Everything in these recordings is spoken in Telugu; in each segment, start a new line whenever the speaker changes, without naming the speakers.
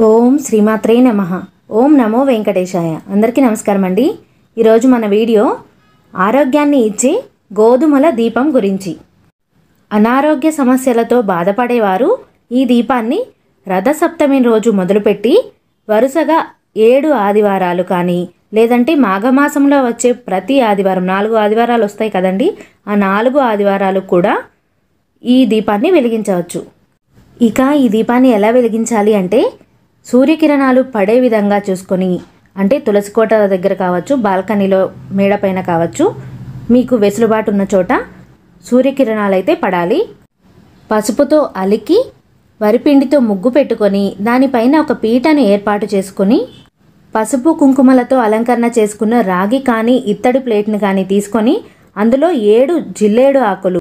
ఓం శ్రీమాత్రే నమః. ఓం నమో వెంకటేశాయ. అందరికీ నమస్కారం అండి. ఈరోజు మన వీడియో ఆరోగ్యాన్ని ఇచ్చే గోధుమల దీపం గురించి. అనారోగ్య సమస్యలతో బాధపడేవారు ఈ దీపాన్ని రథసప్తమి రోజు మొదలుపెట్టి వరుసగా 7 ఆదివారాలు కానీ లేదంటే మాఘమాసంలో వచ్చే ప్రతి ఆదివారం 4 ఆదివారాలు వస్తాయి కదండి, ఆ 4 ఆదివారాలు కూడా ఈ దీపాన్ని వెలిగించవచ్చు. ఇక ఈ దీపాన్ని ఎలా వెలిగించాలి అంటే సూర్యకిరణాలు పడే విధంగా చూసుకొని, అంటే తులసి కోట దగ్గర కావచ్చు, బాల్కనీలో మేడపైన కావచ్చు, మీకు వెసులుబాటు ఉన్న చోట సూర్యకిరణాలు అయితే పడాలి. పసుపుతో అలికి వరిపిండితో ముగ్గు పెట్టుకొని దానిపైన ఒక పీటను ఏర్పాటు చేసుకొని పసుపు కుంకుమలతో అలంకరణ చేసుకున్న రాగి కానీ ఇత్తడి ప్లేట్ని కానీ తీసుకొని అందులో 7 జిల్లేడు ఆకులు,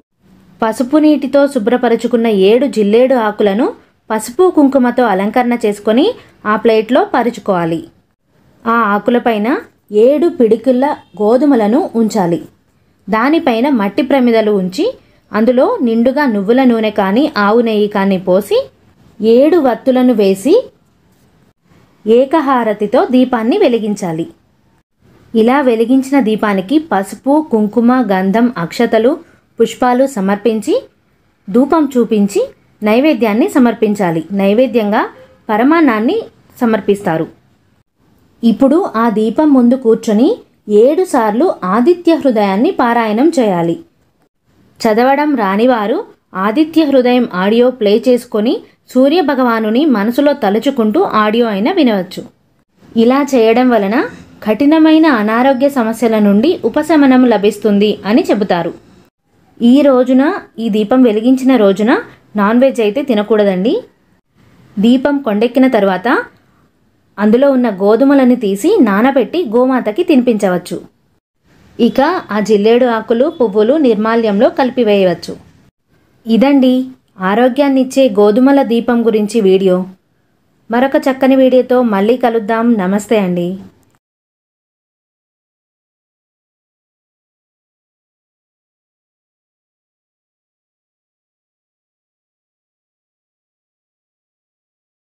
పసుపు నీటితో శుభ్రపరుచుకున్న 7 జిల్లేడు ఆకులను పసుపు కుంకుమతో అలంకరణ చేసుకొని ఆ ప్లేట్లో పరుచుకోవాలి. ఆ ఆకులపైన 7 పిడికిళ్ళ గోధుమలను ఉంచాలి. దానిపైన మట్టి ప్రమిదలు ఉంచి అందులో నిండుగా నువ్వుల నూనె కానీ ఆవు నెయ్యి కానీ పోసి 7 వత్తులను వేసి ఏకహారతితో దీపాన్ని వెలిగించాలి. ఇలా వెలిగించిన దీపానికి పసుపు, కుంకుమ, గంధం, అక్షతలు, పుష్పాలు సమర్పించి ధూపం చూపించి నైవేద్యాన్ని సమర్పించాలి. నైవేద్యంగా పరమాన్నాన్ని సమర్పిస్తారు. ఇప్పుడు ఆ దీపం ముందు కూర్చొని 7 సార్లు ఆదిత్య హృదయాన్ని పారాయణం చేయాలి. చదవడం రానివారు ఆదిత్య హృదయం ఆడియో ప్లే చేసుకొని సూర్య భగవానుని మనసులో తలుచుకుంటూ ఆడియో అయినా వినవచ్చు. ఇలా చేయడం వలన కఠినమైన అనారోగ్య సమస్యల నుండి ఉపశమనం లభిస్తుంది అని చెబుతారు. ఈ రోజున, ఈ దీపం వెలిగించిన రోజున నాన్ వెజ్ అయితే తినకూడదండి. దీపం కొండెక్కిన తర్వాత అందులో ఉన్న గోధుమలను తీసి నానబెట్టి గోమాతకి తినిపించవచ్చు. ఇక ఆ జిల్లేడు ఆకులు, పువ్వులు నిర్మాల్యంలో కలిపివేయవచ్చు. ఇదండి ఆరోగ్యాన్నిచ్చే గోధుమల దీపం గురించి వీడియో. మరొక చక్కని వీడియోతో మళ్ళీ కలుద్దాం. నమస్తే అండి.